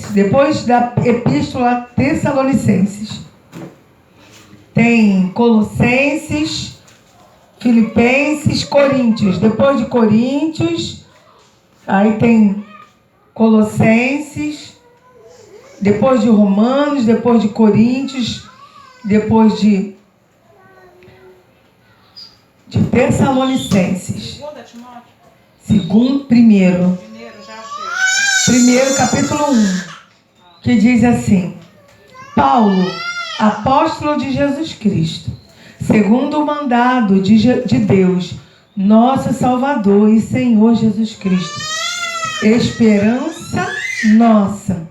Tessalonicenses. Depois da Epístola Tessalonicenses, tem Colossenses, Filipenses, Coríntios. Depois de Coríntios, aí tem Colossenses, depois de Romanos, depois de Coríntios, depois de Tessalonicenses. Primeiro, capítulo 1, que diz assim: Paulo, apóstolo de Jesus Cristo, segundo o mandado de Deus, nosso Salvador e Senhor Jesus Cristo, esperança nossa.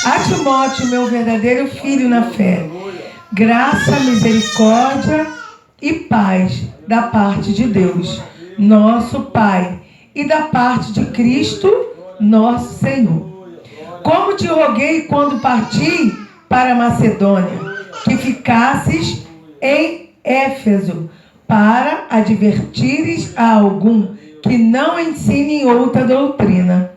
A Timóteo, meu verdadeiro filho na fé, graça, misericórdia e paz da parte de Deus, nosso Pai, e da parte de Cristo, nosso Senhor. Como te roguei quando parti para a Macedônia, que ficasses em Éfeso, para advertires a algum que não ensine outra doutrina.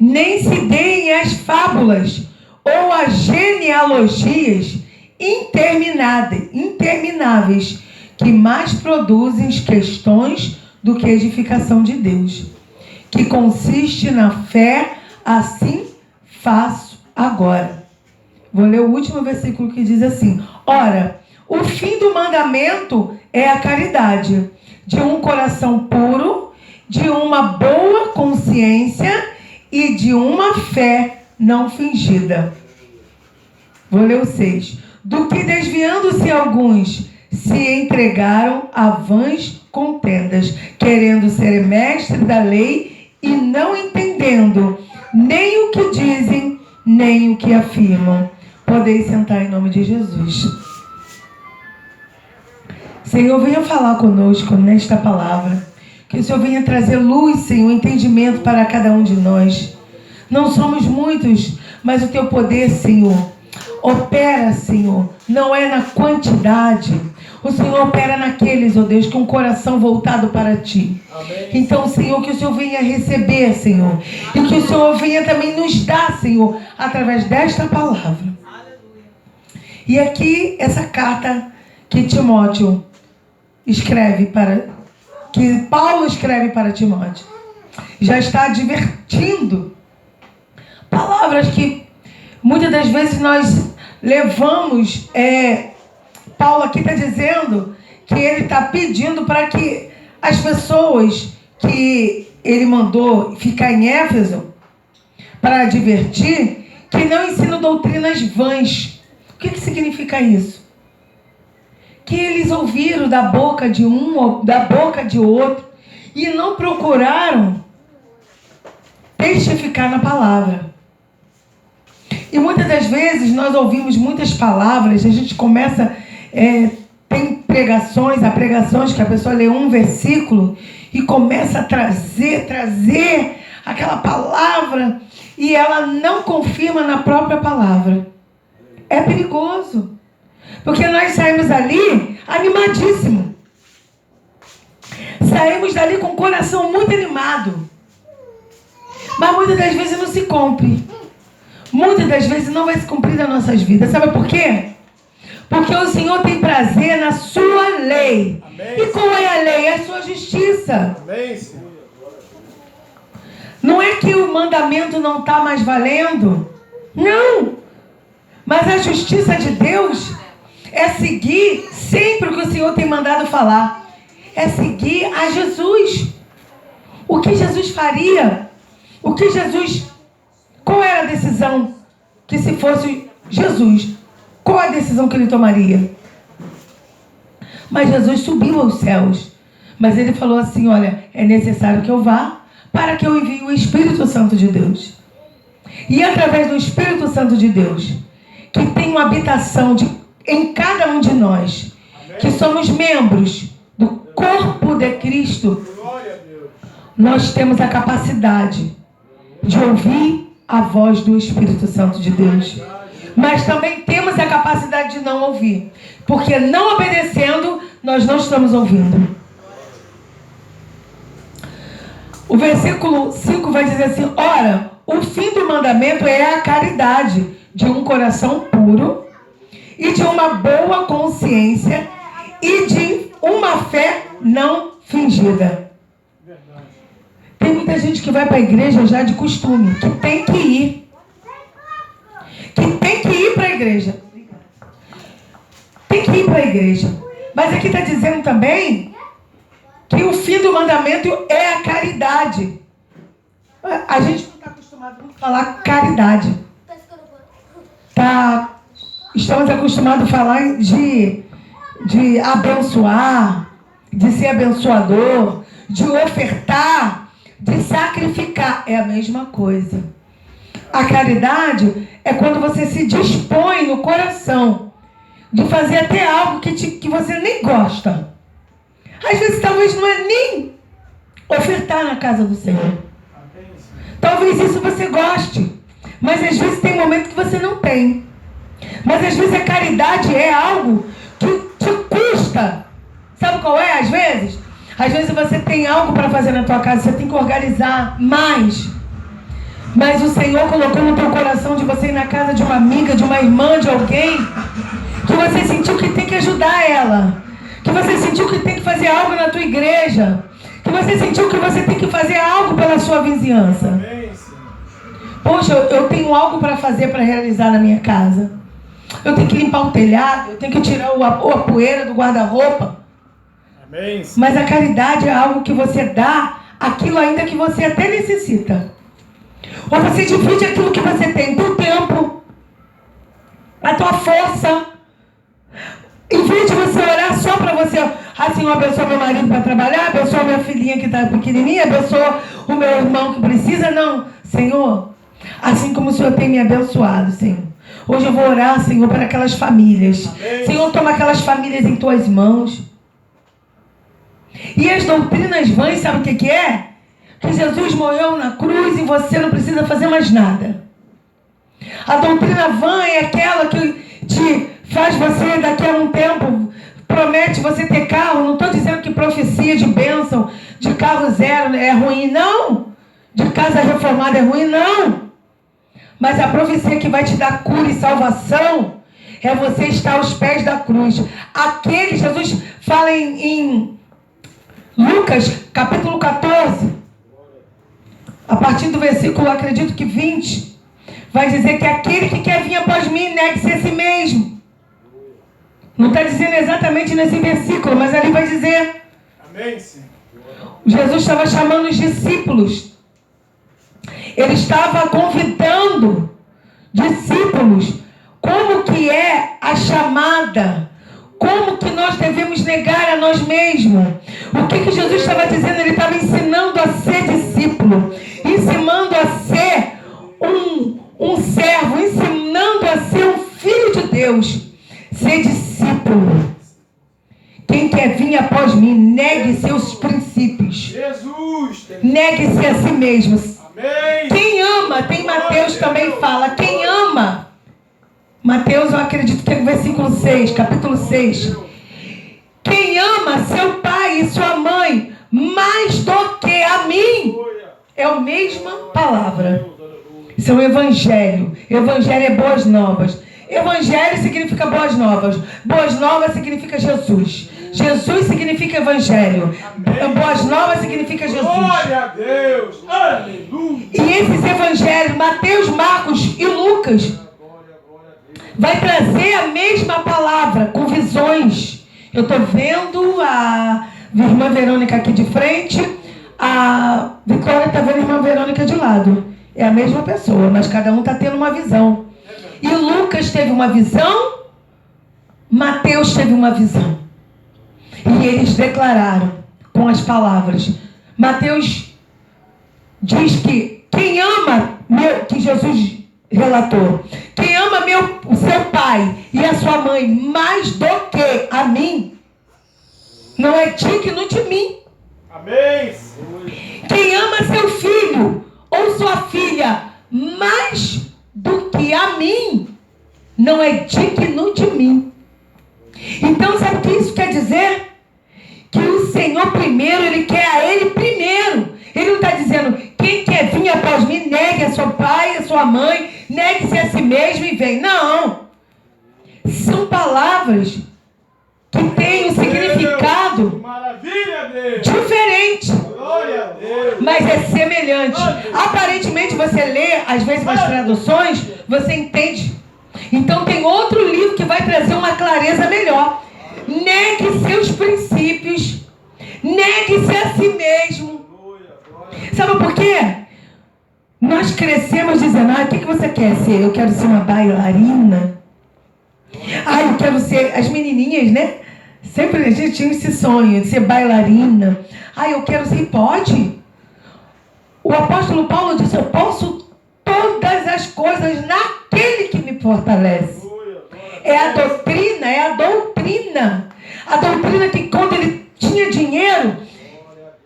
Nem se deem as fábulas ou as genealogias intermináveis, que mais produzem questões do que edificação de Deus, que consiste na fé, assim faço agora. Vou ler o último versículo que diz assim: ora, o fim do mandamento é a caridade, de um coração puro, de uma boa consciência e de uma fé não fingida. Vou ler o 6. Do que desviando-se alguns, se entregaram a vãs contendas, querendo ser mestres da lei e não entendendo nem o que dizem, nem o que afirmam. Podeis sentar em nome de Jesus. Senhor, venha falar conosco nesta palavra. Que o Senhor venha trazer luz, Senhor, entendimento para cada um de nós. Não somos muitos, mas o Teu poder, Senhor, opera, Senhor, não é na quantidade. O Senhor opera naqueles, ó Deus, com o coração voltado para Ti. Amém. Então, Senhor, que o Senhor venha receber, Senhor. E que o Senhor venha também nos dar, Senhor, através desta palavra. E aqui, essa carta que Timóteo escreve que Paulo escreve para Timóteo, já está advertindo palavras que muitas das vezes nós levamos. Paulo aqui está dizendo que ele está pedindo para que as pessoas que ele mandou ficar em Éfeso, para advertir, que não ensinam doutrinas vãs. O que significa isso? Que eles ouviram da boca de um ou da boca de outro e não procuraram testificar na palavra. E muitas das vezes nós ouvimos muitas palavras, a gente começa, tem pregações que a pessoa lê um versículo e começa a trazer aquela palavra e ela não confirma na própria palavra. É perigoso. Porque nós saímos dali animadíssimo. Saímos dali com o coração muito animado. Mas muitas das vezes não se cumpre. Muitas das vezes não vai se cumprir nas nossas vidas. Sabe por quê? Porque o Senhor tem prazer na sua lei. Amém. E qual é a lei? É a sua justiça. Amém, Senhor. Não é que o mandamento não está mais valendo. Não. Mas a justiça de Deus é seguir sempre o que o Senhor tem mandado falar. É seguir a Jesus. O que Jesus faria? Qual era a decisão que, se fosse Jesus, qual a decisão que ele tomaria? Mas Jesus subiu aos céus. Mas ele falou assim: olha, é necessário que eu vá para que eu envie o Espírito Santo de Deus. E através do Espírito Santo de Deus, que tem uma habitação em cada um de nós, que somos membros do corpo de Cristo, nós temos a capacidade de ouvir a voz do Espírito Santo de Deus. Mas também temos a capacidade de não ouvir, porque não obedecendo, nós não estamos ouvindo. O versículo 5 vai dizer assim: ora, O fim do mandamento é a caridade de um coração puro e de uma boa consciência e de uma fé não fingida. Tem muita gente que vai para a igreja já de costume, que tem que ir. Que tem que ir para a igreja. Tem que ir para a igreja. Mas aqui está dizendo também que o fim do mandamento é a caridade. A gente não está acostumado a falar caridade. Estamos acostumados a falar de abençoar, de ser abençoador, de ofertar, de sacrificar. É a mesma coisa. A caridade é quando você se dispõe no coração de fazer até algo que você nem gosta. Às vezes talvez não é nem ofertar na casa do Senhor. Talvez isso você goste, mas às vezes tem momento que você não tem. Mas às vezes a caridade é algo que te custa. Sabe qual é? Às vezes você tem algo para fazer na tua casa, você tem que organizar mais. Mas o Senhor colocou no teu coração de você ir na casa de uma amiga, de uma irmã, de alguém, que você sentiu que tem que ajudar ela, que você sentiu que tem que fazer algo na tua igreja, que você sentiu que você tem que fazer algo pela sua vizinhança. Poxa, eu tenho algo para fazer, para realizar na minha casa. Eu tenho que limpar o telhado, eu tenho que tirar a poeira do guarda-roupa. Mas a caridade é algo que você dá aquilo ainda que você até necessita. Ou você divide aquilo que você tem, teu tempo, a tua força. Em vez de você orar só para você, Senhor, abençoa meu marido para trabalhar, abençoa minha filhinha que está pequenininha, abençoa o meu irmão que precisa. Não, Senhor, assim como o Senhor tem me abençoado, Senhor. Hoje eu vou orar, Senhor, para aquelas famílias. Amém. Senhor, toma aquelas famílias em tuas mãos. E as doutrinas vãs, sabe o que é? Que Jesus morreu na cruz e você não precisa fazer mais nada. A doutrina vã é aquela que te faz você, daqui a um tempo, promete você ter carro. Não estou dizendo que profecia de bênção, de carro zero é ruim, não. De casa reformada é ruim, não. Mas a profecia que vai te dar cura e salvação é você estar aos pés da cruz. Aquele, Jesus fala em Lucas, capítulo 14, a partir do versículo, acredito que 20, vai dizer que aquele que quer vir após mim, negue-se a si mesmo. Não está dizendo exatamente nesse versículo, mas ali vai dizer. Amém, sim. Jesus estava chamando os discípulos. Ele estava convidando discípulos. Como que é a chamada? Como que nós devemos negar a nós mesmos? O que Jesus estava dizendo? Ele estava ensinando a ser discípulo, ensinando a ser um servo, ensinando a ser um filho de Deus. Ser discípulo. Quem quer vir após mim, negue seus princípios. Jesus. Negue-se a si mesmo. Amém. Quem ama, tem Mateus também fala, quem ama. Mateus, eu acredito que é no versículo 6, capítulo 6. Quem ama seu pai e sua mãe mais do que a mim, é a mesma palavra. Isso é o evangelho. Evangelho é boas novas. Evangelho significa boas novas. Boas novas significa Jesus. Jesus significa evangelho. Boas novas significa Jesus. Glória a Deus. Aleluia. E esses evangelhos, Mateus, Marcos e Lucas, vai trazer a mesma palavra, com visões. Eu estou vendo a irmã Verônica aqui de frente, a Vitória está vendo a irmã Verônica de lado. É a mesma pessoa, mas cada um está tendo uma visão. E Lucas teve uma visão, Mateus teve uma visão. E eles declararam com as palavras. Mateus diz que quem ama, que Jesus relatou, quem ama o seu pai e a sua mãe mais do que a mim, não é digno de mim. Amém. Quem ama seu filho ou sua filha mais do que a mim, não é digno de mim. Então, sabe o que isso quer dizer? Que o Senhor primeiro, Ele quer a Ele primeiro. Ele não está dizendo, quem quer vir Venha após mim, negue a seu pai, a sua mãe, negue-se a si mesmo e vem. Não. São palavras que têm um significado diferente, mas é semelhante. Aparentemente você lê, às vezes nas traduções, você entende. Então tem outro livro que vai trazer uma clareza melhor. Negue seus princípios, negue-se a si mesmo. Sabe por quê? Nós crescemos dizendo, o que você quer ser? Eu quero ser uma bailarina. Eu quero ser... As menininhas, né? Sempre a gente tinha esse sonho de ser bailarina. Eu quero ser... Pode. O apóstolo Paulo disse, eu posso todas as coisas naquele que me fortalece. É a doutrina. A doutrina que quando ele tinha dinheiro,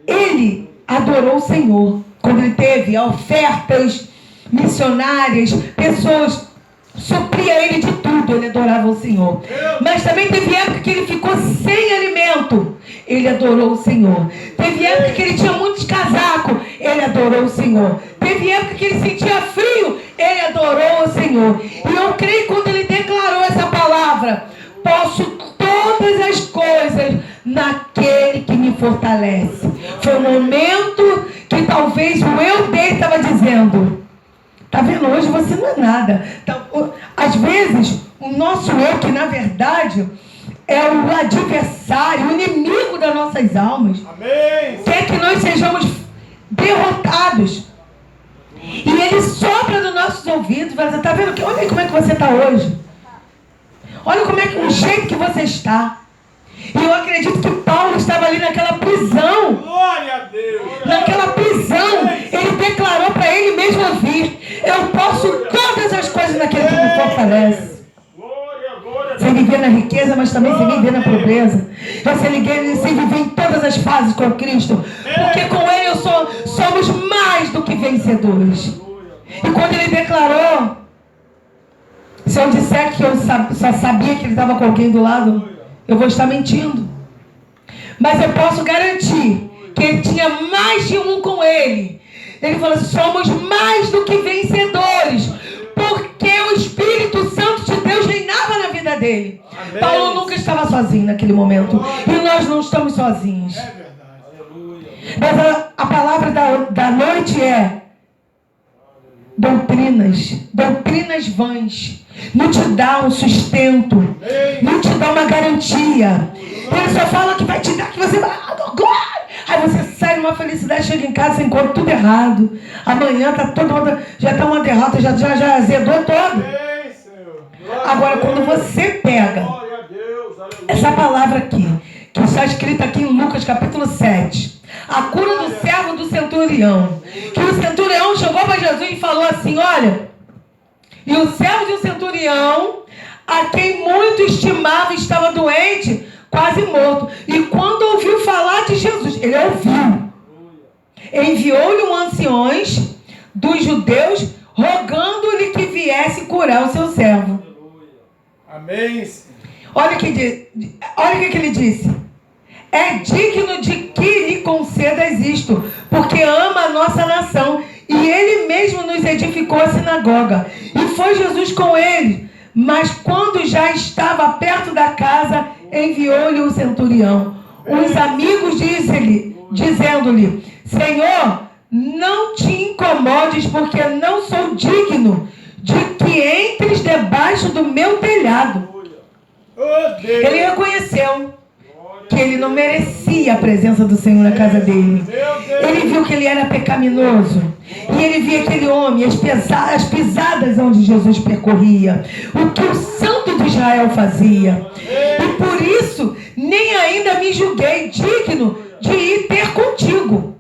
ele adorou o Senhor. Quando ele teve ofertas missionárias, pessoas supria ele de tudo, ele adorava o Senhor. Mas também teve época que ele ficou sem alimento, ele adorou o Senhor. Teve época que ele tinha muitos casacos, ele adorou o Senhor. Teve época que ele sentia frio, ele adorou o Senhor. E eu creio que quando ele declarou essa palavra, posso todas as coisas naquele que me fortalece. Foi um momento que talvez o eu dele estava dizendo, tá vendo, hoje você não é nada. Então, às vezes, o nosso eu, que na verdade é o adversário, o inimigo das nossas almas, quer que nós sejamos derrotados. E ele sopra nos nossos ouvidos, vai dizer, tá vendo? Olha aí como é que você está hoje. Olha como é que o jeito que você está. E eu acredito que Paulo estava ali naquela prisão. Glória a Deus. Naquela prisão, ele declarou para ele mesmo ouvir: eu posso todas as coisas naquele que me fortalece. Você viver na riqueza, mas também você viver na pobreza. Você viver em todas as fases com Cristo. Porque com ele somos mais do que vencedores. E quando ele declarou, se eu disser que eu só sabia que ele estava com alguém do lado, eu vou estar mentindo. Mas eu posso garantir que ele tinha mais de um com ele. Ele falou, somos mais do que vencedores, porque o Espírito Santo de Deus reinava na vida dele. Amém. Paulo nunca estava sozinho naquele momento. E nós não estamos sozinhos. É verdade. Mas a palavra da noite é doutrinas vãs. Não te dá um sustento, não te dá uma garantia. Ele só fala que vai te dar, que você vai, glória. Aí você sai numa felicidade, chega em casa, você encontra tudo errado. Amanhã tá já tá uma derrota, já azedou todo. Agora, quando você pega essa palavra aqui, que está escrita aqui em Lucas capítulo 7, a cura do servo do centurião, que o centurião chegou para Jesus e falou assim, olha, e o servo de um centurião, a quem muito estimava, estava doente, quase morto. E quando ouviu falar de Jesus, ele ouviu. Enviou-lhe um anciões dos judeus, rogando-lhe que viesse curar o seu servo. Amém. Olha o que ele disse. É digno de que lhe concedas isto, porque ama a nossa nação, e ele mesmo nos edificou a sinagoga. E foi Jesus com ele, mas quando já estava perto da casa, enviou-lhe o centurião. Os amigos dizendo-lhe, Senhor, não te incomodes, porque não sou digno de que entres debaixo do meu telhado. Ele reconheceu que ele não merecia a presença do Senhor na casa dele. Ele viu que ele era pecaminoso. E ele via aquele homem, as pisadas onde Jesus percorria, o que o santo de Israel fazia. E por isso, nem ainda me julguei digno de ir ter contigo.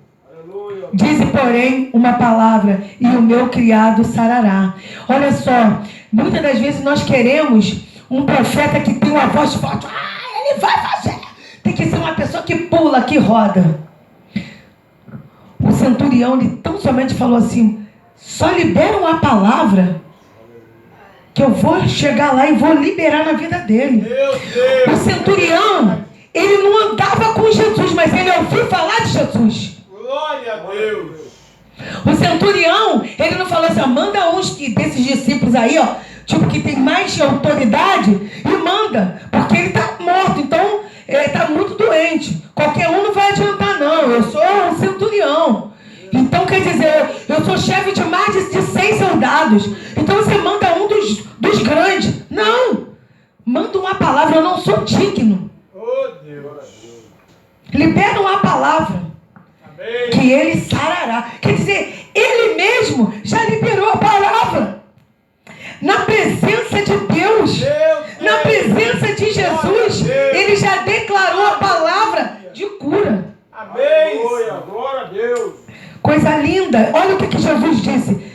Dize, porém, uma palavra, e o meu criado sarará. Olha só, muitas das vezes nós queremos um profeta que tem uma voz forte. Ele vai fazer. Tem que ser uma pessoa que pula, que roda. O centurião, ele tão somente falou assim, só libera uma palavra que eu vou chegar lá e vou liberar na vida dele. O centurião, ele não andava com Jesus, mas ele ouviu falar de Jesus. Glória a Deus. O centurião, ele não falou assim, ó, manda uns desses discípulos aí, ó, tipo, que tem mais autoridade, e manda, porque ele está morto, então ele está muito doente. Qualquer um não vai adiantar, não. Eu sou um centurião. Então, quer dizer, eu sou chefe de mais de 100 soldados. Então você manda um dos grandes. Não! Manda uma palavra, eu não sou digno. Oh, Deus. Libera uma palavra. Amém. Que ele sarará. Quer dizer, ele mesmo já liberou a palavra. Na presença de Deus, na presença de Jesus, ele já declarou a palavra de cura. Amém. Glória a Deus. Coisa linda. Olha o que Jesus disse.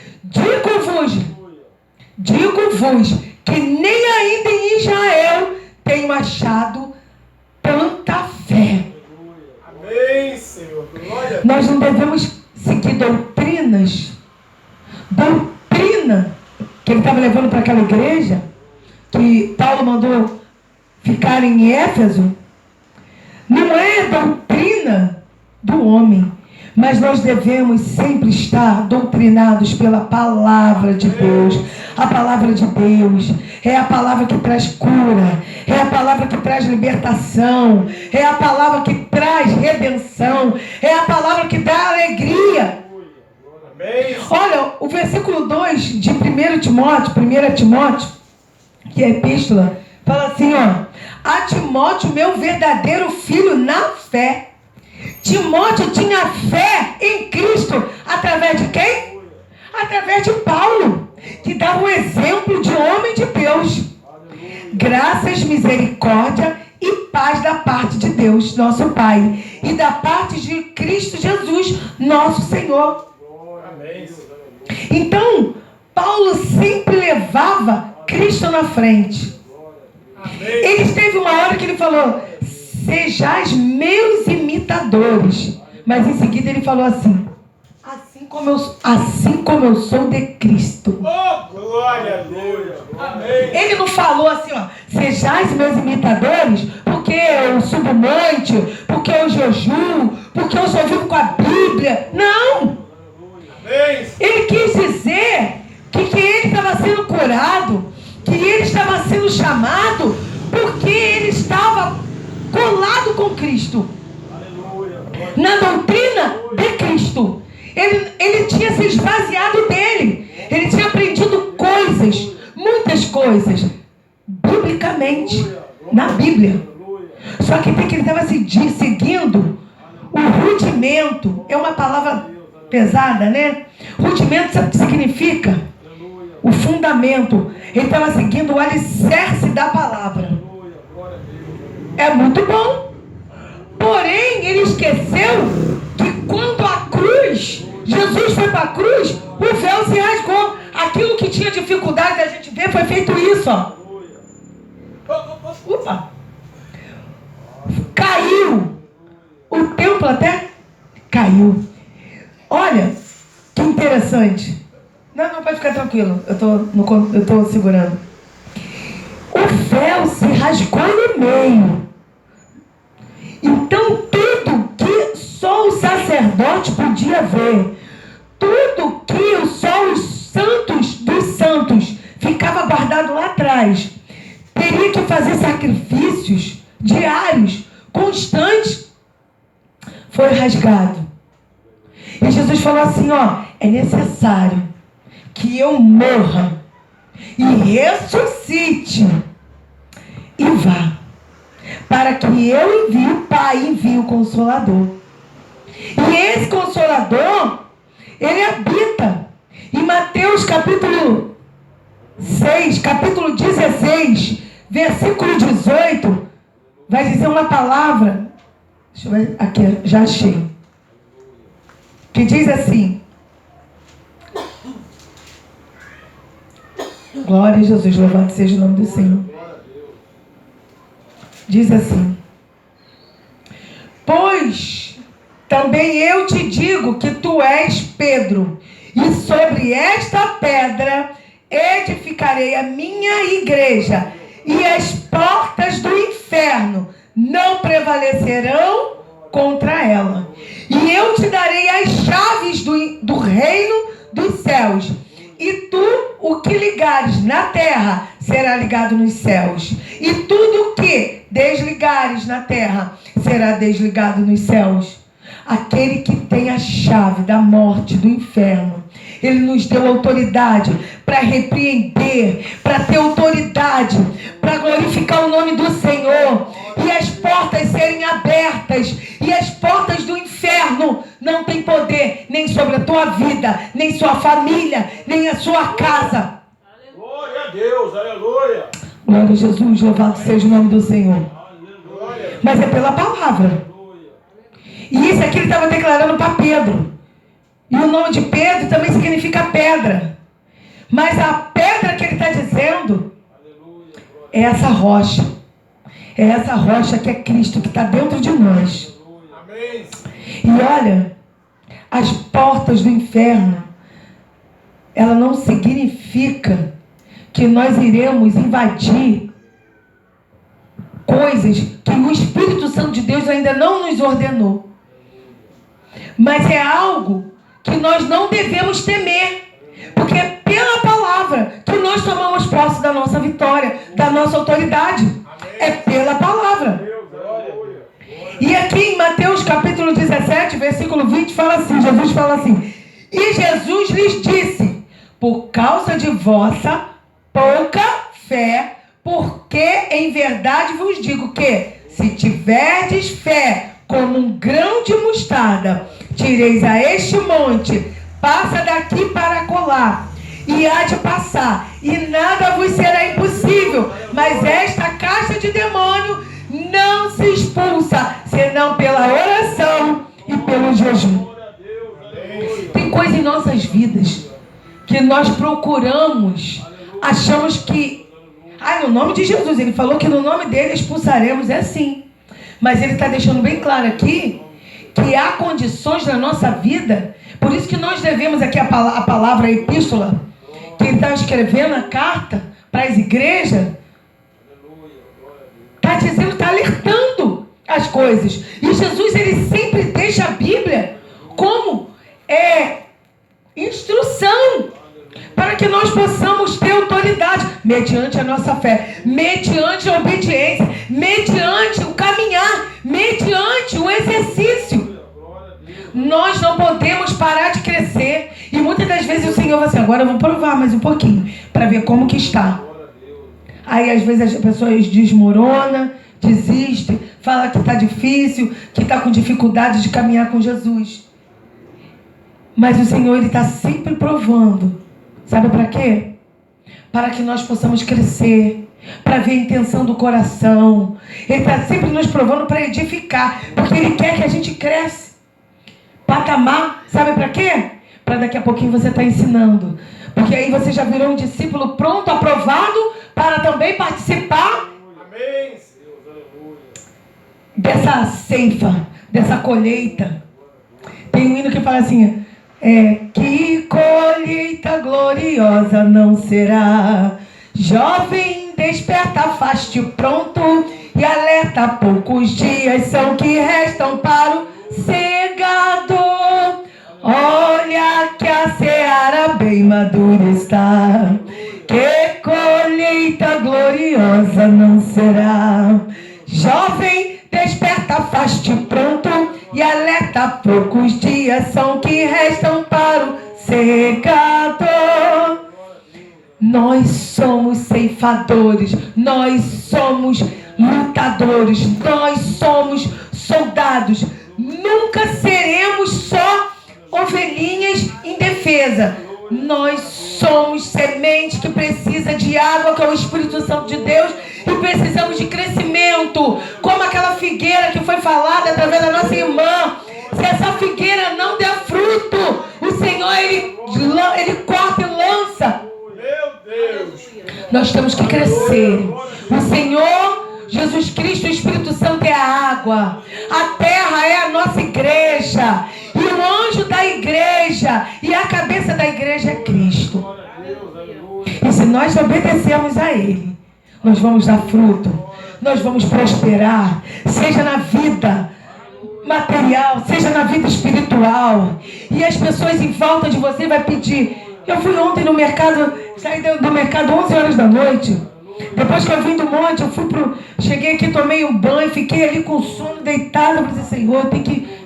Digo-vos que nem ainda em Israel tenho achado tanta fé. Amém, Senhor. Glória. Nós não devemos seguir doutrinas. Doutrina que ele estava levando para aquela igreja, que Paulo mandou ficar em Éfeso, não é doutrina do homem, mas nós devemos sempre estar doutrinados pela palavra de Deus. A palavra de Deus é a palavra que traz cura, é a palavra que traz libertação, é a palavra que traz redenção, é a palavra que dá alegria. Olha, o versículo 2 de 1 Timóteo, que é a epístola, fala assim, ó, a Timóteo, meu verdadeiro filho na fé. Timóteo tinha fé em Cristo, através de quem? Através de Paulo, que dava o exemplo de homem de Deus. Graças, misericórdia e paz da parte de Deus, nosso Pai, e da parte de Cristo Jesus, nosso Senhor. Então, Paulo sempre levava Cristo na frente. Ele teve uma hora que ele falou, sejais meus imitadores. Mas em seguida ele falou assim, assim como eu sou de Cristo. Oh, glória a Deus. Amém. Ele não falou assim, ó, sejais meus imitadores, porque eu subo o monte, porque eu jejuo, porque eu só vivo com a Bíblia. Não! Ele quis dizer que ele estava sendo curado, que ele estava sendo chamado, porque ele estava colado com Cristo. Na doutrina de Cristo. Ele tinha se esvaziado dele. Ele tinha aprendido coisas, muitas coisas, biblicamente, na Bíblia. Só que ele estava seguindo o rudimento. É uma palavra pesada, né? Rudimento sabe o que significa? O fundamento. Ele estava seguindo o alicerce da palavra. É muito bom. Porém, ele esqueceu que quando a cruz, Jesus foi para a cruz, o véu se rasgou. Aquilo que tinha dificuldade da gente ver, foi feito isso, ó. Opa! Caiu. O templo até caiu. Olha, que interessante. Não, pode ficar tranquilo. Eu tô segurando. O véu se rasgou no meio. Então, tudo que só o sacerdote podia ver, tudo que só os santos dos santos ficava guardado lá atrás, teria que fazer sacrifícios diários, constantes, foi rasgado. E Jesus falou assim, ó, é necessário que eu morra e ressuscite e vá, para que eu envie o Consolador. E esse Consolador, ele habita em Mateus capítulo 6, capítulo 16, versículo 18, vai dizer uma palavra, deixa eu ver, aqui, já achei, que diz assim, glória a Jesus, louvado seja o nome do Senhor. Diz assim, pois também eu te digo que tu és Pedro, e sobre esta pedra edificarei a minha igreja, e as portas do inferno não prevalecerão contra ela. E eu te darei as chaves do reino dos céus. E tu, o que ligares na terra, será ligado nos céus. E tudo o que desligares na terra, será desligado nos céus. Aquele que tem a chave da morte, do inferno, ele nos deu autoridade para repreender, para ter autoridade, para glorificar o nome do Senhor. E as portas serem abertas. E as portas do inferno não têm poder nem sobre a tua vida, nem sua família, nem a sua casa. Glória a Deus, aleluia. Glória a Jesus, louvado seja o nome do Senhor. Mas é pela palavra. E isso aqui ele estava declarando para Pedro. E o nome de Pedro também significa pedra. Mas a pedra que ele está dizendo é essa rocha. É essa rocha que é Cristo, que está dentro de nós. E olha, as portas do inferno, ela não significa que nós iremos invadir coisas que o Espírito Santo de Deus ainda não nos ordenou. Mas é algo que nós não devemos temer. Porque é pela palavra que nós tomamos posse da nossa vitória, da nossa autoridade. É pela palavra. E aqui em Mateus capítulo 17, versículo 20, fala assim, Jesus fala assim: e Jesus lhes disse, por causa de vossa pouca fé, porque em verdade vos digo que, se tiverdes fé como um grão de mostarda, direis a este monte, passa daqui para colar, e há de passar, e nada vos será impossível. Mas esta casta de demônio não se expulsa, senão pela oração e pelo jejum. Tem coisa em nossas vidas que nós procuramos, achamos que, no nome de Jesus, ele falou que no nome dele expulsaremos, é assim. Mas ele está deixando bem claro aqui que há condições na nossa vida. Por isso que nós devemos aqui a palavra, a epístola, que ele está escrevendo a carta para as igrejas, está dizendo, está alertando as coisas. E Jesus, ele sempre deixa a Bíblia como instrução, para que nós possamos ter autoridade, mediante a nossa fé, mediante a obediência, mediante o caminhar, mediante o exercício. Nós não podemos parar de crescer. E muitas das vezes o Senhor vai assim, agora eu vou provar mais um pouquinho, para ver como que está. Aí às vezes as pessoas desmoronam, desistem, falam que está difícil, que está com dificuldade de caminhar com Jesus. Mas o Senhor, ele está sempre provando. Sabe para quê? Para que nós possamos crescer, para ver a intenção do coração. Ele está sempre nos provando para edificar, porque ele quer que a gente cresça. Patamar, sabe para quê? Para daqui a pouquinho você estar ensinando. Porque aí você já virou um discípulo pronto, aprovado, para também participar dessa ceifa, dessa colheita. Tem um hino que fala assim, que colheita gloriosa não será. Jovem, desperta, faz-te pronto e alerta, poucos dias são que restam para o segador. Olha que a seara bem madura está, que colheita gloriosa não será. Jovem, desperta, faz-te pronto e alerta, poucos dias são que restam para o segador. Nós somos ceifadores, nós somos lutadores, nós somos soldados. Nunca seremos só ovelhinhas indefesas. Nós somos semente que precisa de água, que é o Espírito Santo de Deus, e precisamos de crescimento, como aquela figueira que foi falada através da nossa irmã. Se essa figueira não der fruto, o Senhor, ele corta e lança. Meu Deus! Nós temos que crescer. O Senhor, Jesus Cristo, o Espírito Santo é a água. A terra é a nossa igreja. E o anjo da igreja e a cabeça da igreja é Cristo. E se nós obedecermos a Ele, nós vamos dar fruto, nós vamos prosperar, seja na vida material, seja na vida espiritual. E as pessoas em volta de você vai pedir. Eu fui ontem no mercado, saí do mercado 11 horas da noite. Depois que eu vim do monte, cheguei aqui, tomei um banho, fiquei ali com sono, deitado. Eu falei, Senhor,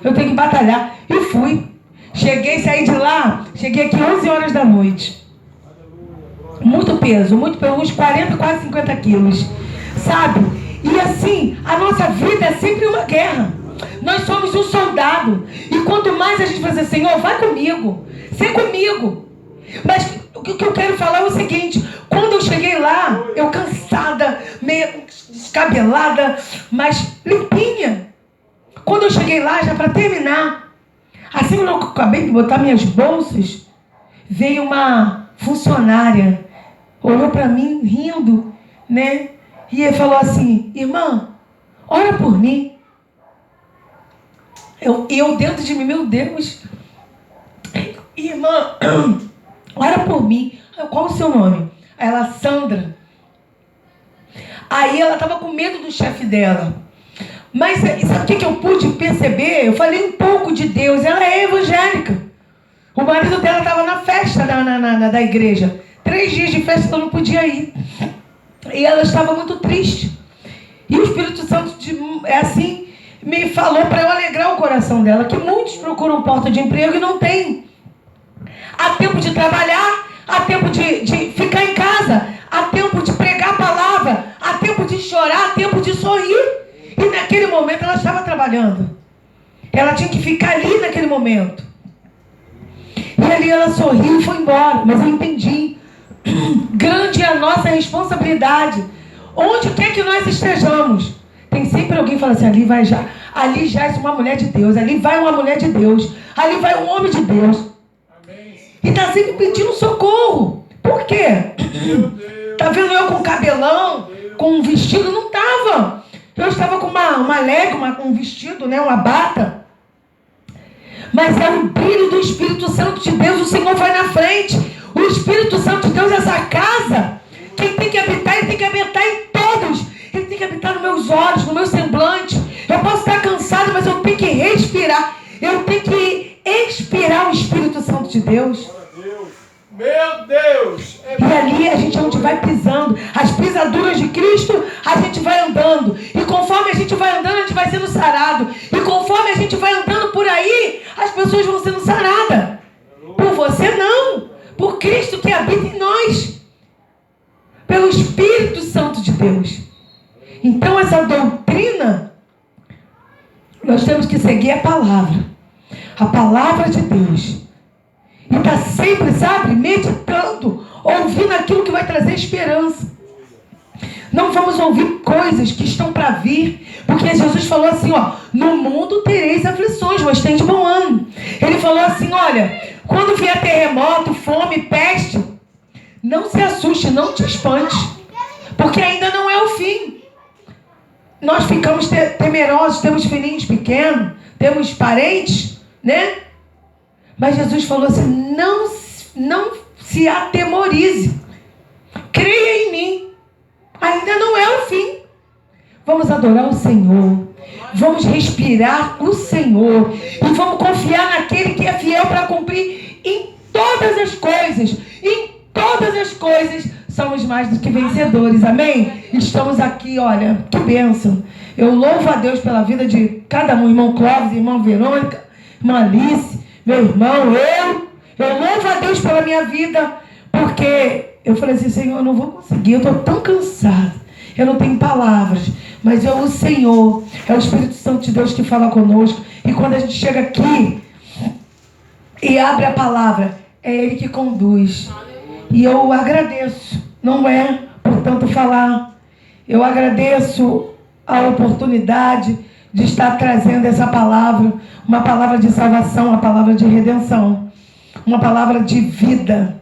eu tenho que batalhar. E fui. Saí de lá, cheguei aqui 11 horas da noite. Muito peso, uns 40, quase 50 quilos. Sabe? E assim, a nossa vida é sempre uma guerra. Nós somos um soldado. E quanto mais a gente vai dizer, Senhor, vai comigo. Ser comigo. Mas o que eu quero falar é o seguinte. Quando eu cheguei lá, eu cansada, meio descabelada, mas limpinha. Quando eu cheguei lá, já para terminar, assim que eu acabei de botar minhas bolsas, veio uma funcionária, olhou para mim rindo, né? E ele falou assim, irmã, ora por mim. Eu dentro de mim, meu Deus, irmã, ora por mim. Qual o seu nome? Ela, Sandra. Aí ela estava com medo do chefe dela. Mas sabe o que eu pude perceber? Eu falei um pouco de Deus. Ela é evangélica. O marido dela estava na festa da igreja. 3 dias de festa, ela não podia ir. E ela estava muito triste. E o Espírito Santo, me falou para eu alegrar o coração dela. Que muitos procuram porta de emprego e não tem. Há tempo de trabalhar, há tempo de ficar em casa, há tempo de pregar a palavra, há tempo de chorar, há tempo de sorrir. E naquele momento ela estava trabalhando. Ela tinha que ficar ali naquele momento. E ali ela sorriu e foi embora. Mas eu entendi. Grande é a nossa responsabilidade. Onde quer que nós estejamos, tem sempre alguém que fala assim, ali já é uma mulher de Deus, ali vai uma mulher de Deus, ali vai um homem de Deus. E está sempre pedindo socorro. Por quê? Está vendo eu com cabelão, com um vestido? Não estava. Eu estava com uma lega, um vestido, né, uma bata. Mas é o brilho do Espírito Santo de Deus. O Senhor vai na frente. O Espírito Santo de Deus, essa casa, quem tem que habitar, ele tem que habitar em todos. Ele tem que habitar nos meus olhos, no meu semblante. Eu posso estar cansado, mas eu tenho que respirar. Eu tenho que expirar o Espírito Santo de Deus. Meu Deus! E ali a gente vai pisando. As pisaduras de Cristo, a gente vai andando. E conforme a gente vai andando, a gente vai sendo sarado. E conforme a gente vai andando por aí, as pessoas vão sendo saradas. Por você não. Por Cristo que habita em nós. Pelo Espírito Santo de Deus. Então essa doutrina, nós temos que seguir a palavra. A palavra de Deus. E está sempre, sabe, meditando, ouvindo aquilo que vai trazer esperança. Não vamos ouvir coisas que estão para vir, porque Jesus falou assim, no mundo tereis aflições, mas tem de bom ânimo. Ele falou assim, olha, quando vier terremoto, fome, peste, não se assuste, não te espante, porque ainda não é o fim. Nós ficamos temerosos, temos filhinhos pequenos, temos parentes, né? Mas Jesus falou assim, não se atemorize. Creia em mim. Ainda não é o fim. Vamos adorar o Senhor. Vamos respirar o Senhor. E vamos confiar naquele que é fiel para cumprir em todas as coisas. Em todas as coisas somos mais do que vencedores. Amém? Estamos aqui, olha, que bênção. Eu louvo a Deus pela vida de cada um. Irmão Clóvis, irmã Verônica, irmã Alice. Meu irmão, eu louvo a Deus pela minha vida, porque eu falei assim, Senhor, eu não vou conseguir, eu estou tão cansado, eu não tenho palavras, mas o Senhor, é o Espírito Santo de Deus que fala conosco, e quando a gente chega aqui e abre a palavra, é Ele que conduz, e eu agradeço, não é por tanto falar, eu agradeço a oportunidade de estar trazendo essa palavra, uma palavra de salvação, uma palavra de redenção, uma palavra de vida.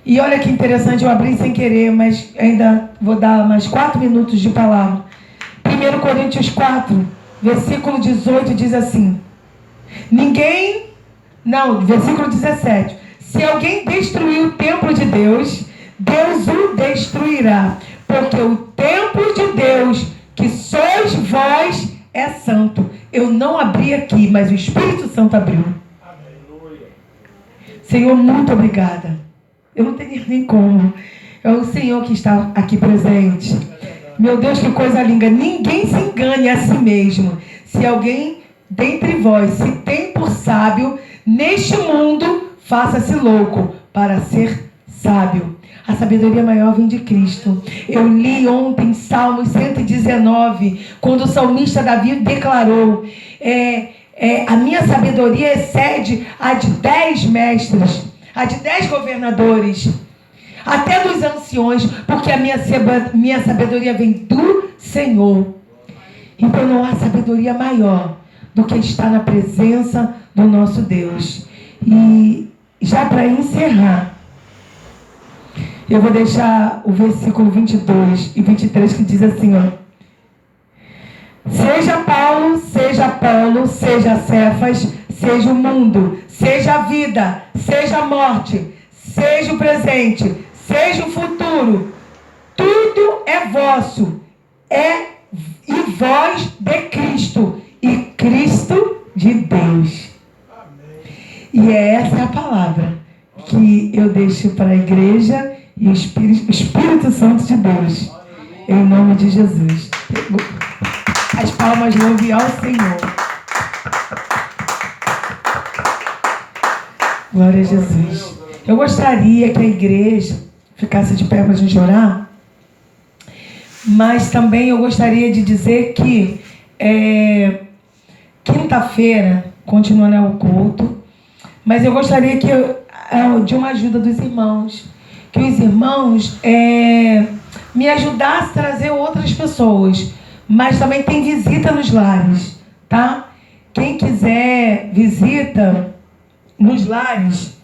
E olha que interessante, eu abri sem querer, mas ainda vou dar mais 4 minutos de palavra. 1 Coríntios 4, versículo 18 diz assim, versículo 17, se alguém destruir o templo de Deus, Deus o destruirá, porque o templo de Deus que sois vós é santo. Eu não abri aqui, mas o Espírito Santo abriu. Senhor, muito obrigada. Eu não tenho nem como. É o Senhor que está aqui presente. Meu Deus, que coisa linda. Ninguém se engane a si mesmo. Se alguém dentre vós se tem por sábio, neste mundo, faça-se louco para ser sábio. A sabedoria maior vem de Cristo. Eu li ontem Salmos 119, quando o salmista Davi declarou: a minha sabedoria excede a de 10 mestres, a de 10 governadores, até dos anciões, porque a minha sabedoria vem do Senhor. Então não há sabedoria maior do que estar na presença do nosso Deus. E já para encerrar, eu vou deixar o versículo 22 e 23 que diz assim, ó: seja Paulo, seja Apolo, seja Cefas, seja o mundo, seja a vida, seja a morte, seja o presente, seja o futuro, tudo é vosso, e vós de Cristo, e Cristo de Deus. Amém. E essa é a palavra que eu deixo para a igreja e o Espírito Santo de Deus, em nome de Jesus. As palmas louve ao Senhor. Glória a Jesus. Eu gostaria que a igreja ficasse de pé para a gente orar, mas também eu gostaria de dizer que quinta-feira continuará o culto, mas eu gostaria de uma ajuda dos irmãos, que os irmãos me ajudassem a trazer outras pessoas, mas também tem visita nos lares, tá? Quem quiser visita nos lares,